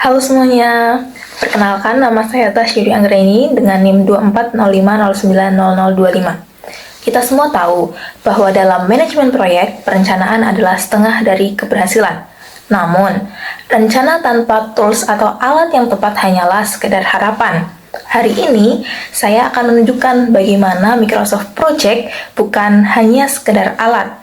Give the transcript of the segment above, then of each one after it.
Halo semuanya, perkenalkan nama saya Tasyuri Anggraini dengan NIM 2405090025. Kita semua tahu bahwa dalam manajemen proyek, perencanaan adalah setengah dari keberhasilan. Namun, rencana tanpa tools atau alat yang tepat hanyalah sekedar harapan. Hari ini, saya akan menunjukkan bagaimana Microsoft Project bukan hanya sekedar alat,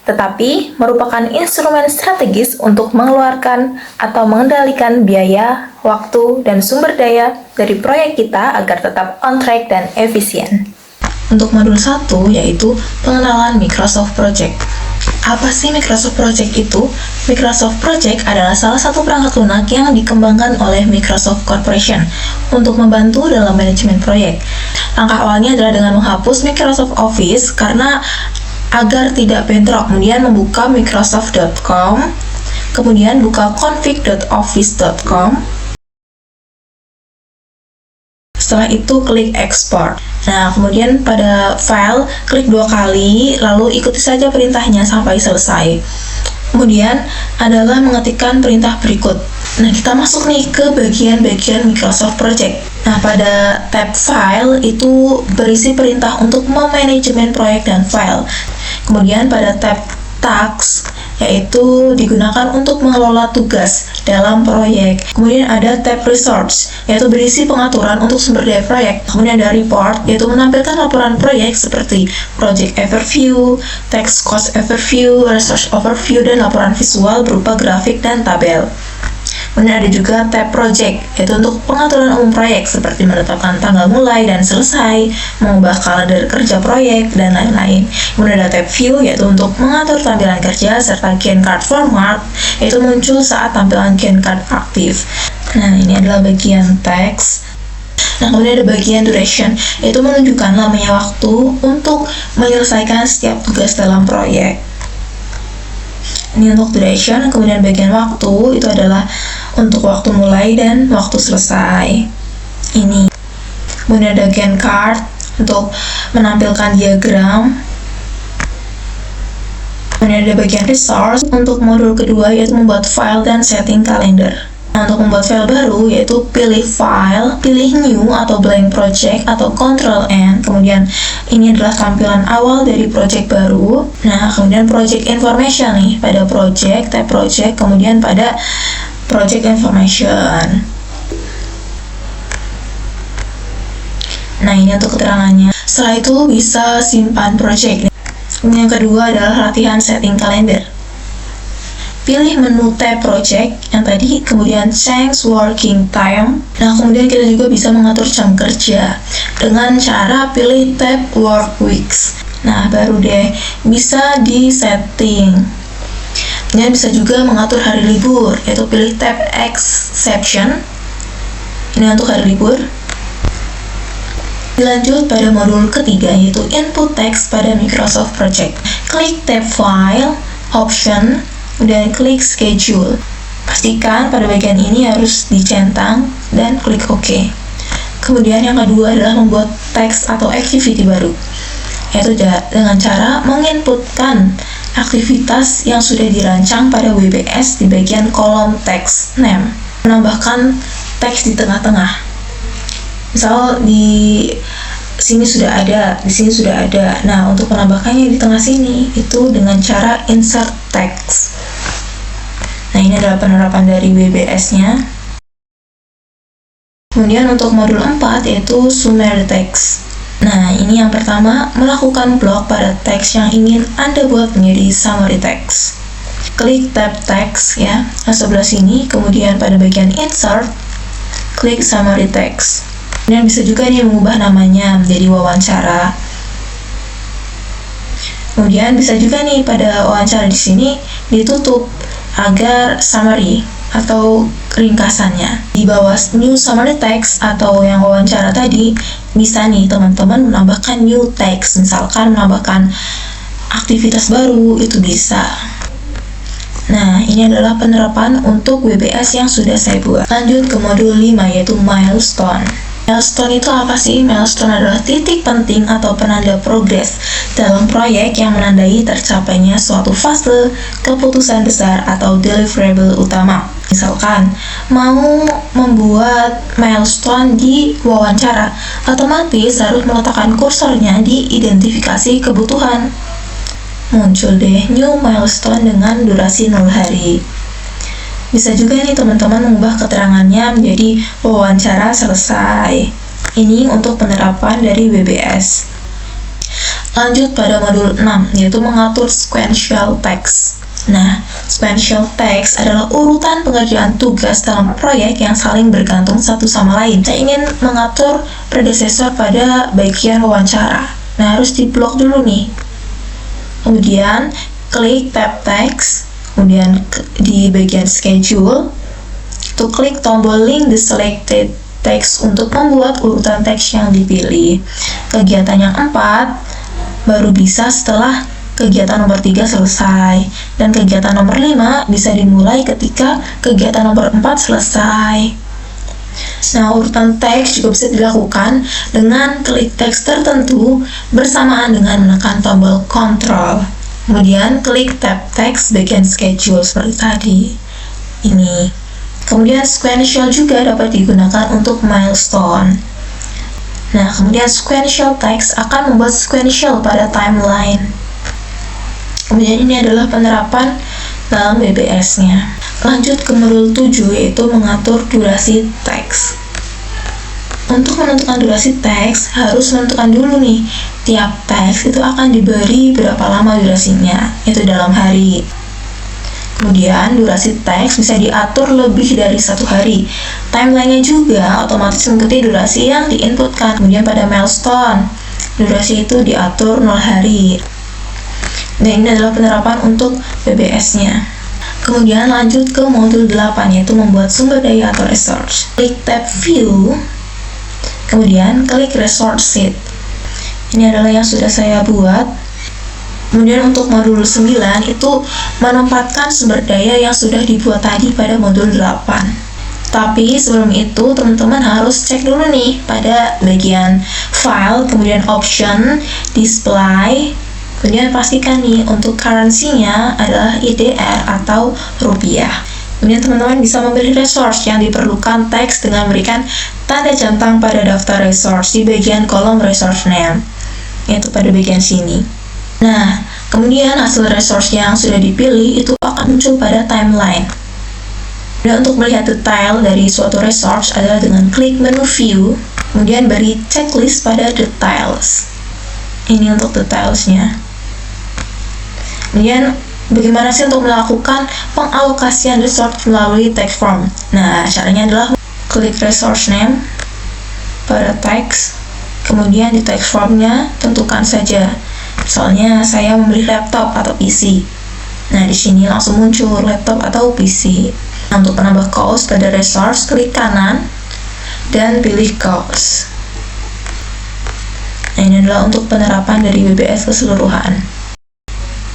tetapi merupakan instrumen strategis untuk mengeluarkan atau mengendalikan biaya, waktu, dan sumber daya dari proyek kita agar tetap on track dan efisien. Untuk modul 1 yaitu pengenalan Microsoft Project. Apa sih Microsoft Project itu? Microsoft Project adalah salah satu perangkat lunak yang dikembangkan oleh Microsoft Corporation untuk membantu dalam manajemen proyek. Langkah awalnya adalah dengan menghapus Microsoft Office karena agar tidak bentrok, kemudian membuka microsoft.com, kemudian buka config.office.com. Setelah itu klik export. Nah, kemudian pada file klik 2 kali, lalu ikuti saja perintahnya sampai selesai. Kemudian adalah mengetikkan perintah berikut. Nah, kita masuk nih ke bagian-bagian Microsoft Project. Nah, pada tab file itu berisi perintah untuk memanajemen proyek dan file. Kemudian pada tab tasks yaitu digunakan untuk mengelola tugas dalam proyek. Kemudian ada tab resource yaitu berisi pengaturan untuk sumber daya proyek. Kemudian ada report yaitu menampilkan laporan proyek seperti project overview, text cost overview, resource overview, dan laporan visual berupa grafik dan tabel. Kemudian ada juga tab project, yaitu untuk pengaturan umum proyek seperti menetapkan tanggal mulai dan selesai, mengubah kalender kerja proyek, dan lain-lain. Kemudian ada tab view, yaitu untuk mengatur tampilan kerja serta Gantt card format, yaitu muncul saat tampilan Gantt card aktif. Nah, ini adalah bagian teks. Nah, kemudian ada bagian duration, yaitu menunjukkan lamanya waktu untuk menyelesaikan setiap tugas dalam proyek. Ini untuk duration. Kemudian bagian waktu itu adalah untuk waktu mulai dan waktu selesai. Ini. Kemudian ada Gantt card untuk menampilkan diagram. Kemudian ada bagian resource untuk modul kedua yaitu membuat file dan setting kalender. Nah, untuk membuat file baru yaitu pilih file, pilih new atau blank project atau Ctrl N. Kemudian ini adalah tampilan awal dari project baru. Nah, kemudian project information nih pada project, tab project, kemudian pada project information. Nah, ini untuk keterangannya. Setelah itu bisa simpan project. Yang kedua adalah latihan setting kalender. Pilih menu tab project yang tadi, kemudian change working time. Nah, kemudian kita juga bisa mengatur jam kerja dengan cara pilih tab work weeks. Nah, baru deh bisa di setting. Dan bisa juga mengatur hari libur, yaitu pilih tab exception. Ini untuk hari libur. Dilanjut pada modul ketiga yaitu input text pada Microsoft Project. Klik tab file, option, dan klik schedule. Pastikan pada bagian ini harus dicentang dan klik OK. Kemudian yang kedua adalah membuat teks atau activity baru, yaitu dengan cara menginputkan aktivitas yang sudah dirancang pada WBS di bagian kolom text name. Menambahkan teks di tengah-tengah. Misal di sini sudah ada, di sini sudah ada. Nah, untuk menambahkannya di tengah sini itu dengan cara insert text. Nah, ini adalah penerapan dari WBS-nya. Kemudian untuk modul 4 yaitu summary text. Nah, ini yang pertama, melakukan blok pada teks yang ingin Anda buat menjadi summary text. Klik tab text ya, sebelah sini, kemudian pada bagian insert, klik summary text. Dan bisa juga nih mengubah namanya menjadi wawancara. Kemudian bisa juga nih pada wawancara di sini ditutup agar summary atau ringkasannya. Di bawah new summary text atau yang wawancara tadi bisa nih teman-teman menambahkan new text, misalkan menambahkan aktivitas baru itu bisa. Nah, ini adalah penerapan untuk WBS yang sudah saya buat. Lanjut ke modul 5 yaitu milestone. Milestone itu apa sih? Milestone adalah titik penting atau penanda progres dalam proyek yang menandai tercapainya suatu fase, keputusan besar, atau deliverable utama. Misalkan, mau membuat milestone di wawancara, otomatis harus meletakkan kursornya di identifikasi kebutuhan. Muncul deh new milestone dengan durasi 0 hari. Bisa juga nih teman-teman mengubah keterangannya menjadi wawancara selesai. Ini untuk penerapan dari WBS. Lanjut pada modul 6, yaitu mengatur sequential text. Nah, sequential text adalah urutan pengerjaan tugas dalam proyek yang saling bergantung satu sama lain. Saya ingin mengatur predecessor pada bagian wawancara. Nah, harus diblok dulu nih. Kemudian, klik tab text. Kemudian di bagian schedule, klik tombol link the selected text untuk membuat urutan teks yang dipilih. Kegiatan yang 4 baru bisa setelah kegiatan nomor 3 selesai, dan kegiatan nomor 5 bisa dimulai ketika kegiatan nomor 4 selesai. Nah, urutan teks juga bisa dilakukan dengan klik teks tertentu bersamaan dengan menekan tombol Ctrl. Kemudian klik tab text bagian schedule seperti tadi. Ini. Kemudian sequential juga dapat digunakan untuk milestone. Nah, kemudian sequential text akan membuat sequential pada timeline. Kemudian ini adalah penerapan dalam WBS-nya. Lanjut ke modul 7, yaitu mengatur durasi teks. Untuk menentukan durasi teks, harus menentukan dulu nih, tiap teks itu akan diberi berapa lama durasinya, yaitu dalam hari. Kemudian, durasi teks bisa diatur lebih dari 1 hari. Timeline-nya juga otomatis mengikuti durasi yang diinputkan. Kemudian pada milestone, durasi itu diatur 0 hari. Dan ini adalah penerapan untuk WBS-nya. Kemudian lanjut ke modul 8, yaitu membuat sumber daya atau resource. Klik tab View, kemudian klik Resource Sheet. Ini adalah yang sudah saya buat. Kemudian untuk modul 9 itu menempatkan sumber daya yang sudah dibuat tadi pada modul 8. Tapi sebelum itu teman-teman harus cek dulu nih pada bagian File, kemudian Option, Display. Kemudian pastikan nih untuk currency-nya adalah IDR atau rupiah. Kemudian teman-teman bisa memilih resource yang diperlukan teks dengan memberikan tanda centang pada daftar resource di bagian kolom resource name, yaitu pada bagian sini. Nah, kemudian hasil resource yang sudah dipilih itu akan muncul pada timeline. Dan untuk melihat detail dari suatu resource adalah dengan klik menu view, kemudian beri checklist pada details. Ini untuk detailsnya. Kemudian bagaimana sih untuk melakukan pengalokasian resource melalui text form? Nah, caranya adalah klik resource name pada teks, kemudian di text formnya tentukan saja. Misalnya saya memilih laptop atau PC. Nah, di sini langsung muncul laptop atau PC. Nah, untuk penambah cost pada resource, klik kanan dan pilih cost. Nah, ini adalah untuk penerapan dari WBS keseluruhan.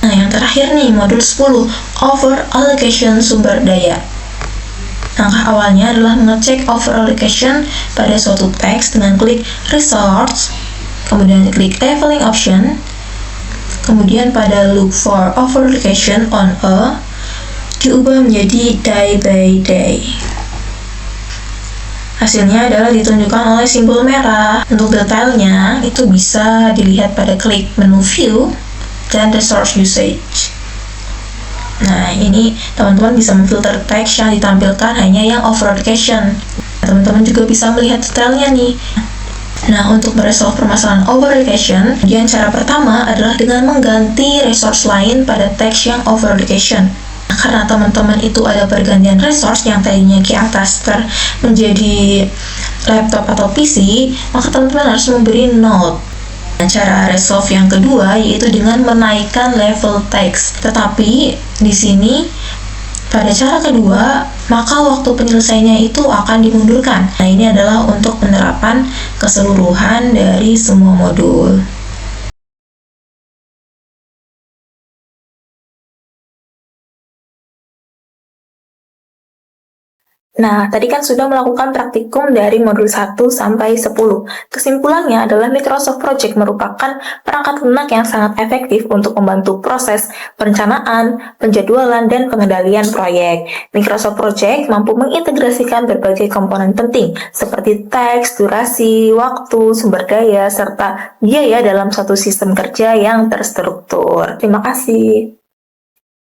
Nah, yang terakhir nih, modul 10, over allocation sumber daya. Langkah awalnya adalah mengecek over allocation pada suatu teks dengan klik resource, kemudian klik leveling option, kemudian pada look for over allocation on a, diubah menjadi day by day. Hasilnya adalah ditunjukkan oleh simbol merah. Untuk detailnya itu bisa dilihat pada klik menu view dan resource usage. Nah, ini teman-teman bisa memfilter teks yang ditampilkan hanya yang over allocation. Teman-teman juga bisa melihat detailnya nih. Nah, untuk meresolve permasalahan over allocation, kemudian cara pertama adalah dengan mengganti resource lain pada teks yang over allocation. Nah, karena teman-teman itu ada pergantian resource yang tadinya key adjuster menjadi laptop atau PC, maka teman-teman harus memberi note. Cara resolve yang kedua yaitu dengan menaikkan level teks. Tetapi di sini pada cara kedua, maka waktu penyelesaiannya itu akan dimundurkan. Nah, ini adalah untuk penerapan keseluruhan dari semua modul. Nah, tadi kan sudah melakukan praktikum dari modul 1 sampai 10. Kesimpulannya adalah Microsoft Project merupakan perangkat lunak yang sangat efektif untuk membantu proses perencanaan, penjadwalan, dan pengendalian proyek. Microsoft Project mampu mengintegrasikan berbagai komponen penting seperti teks, durasi, waktu, sumber daya, serta biaya dalam satu sistem kerja yang terstruktur. Terima kasih.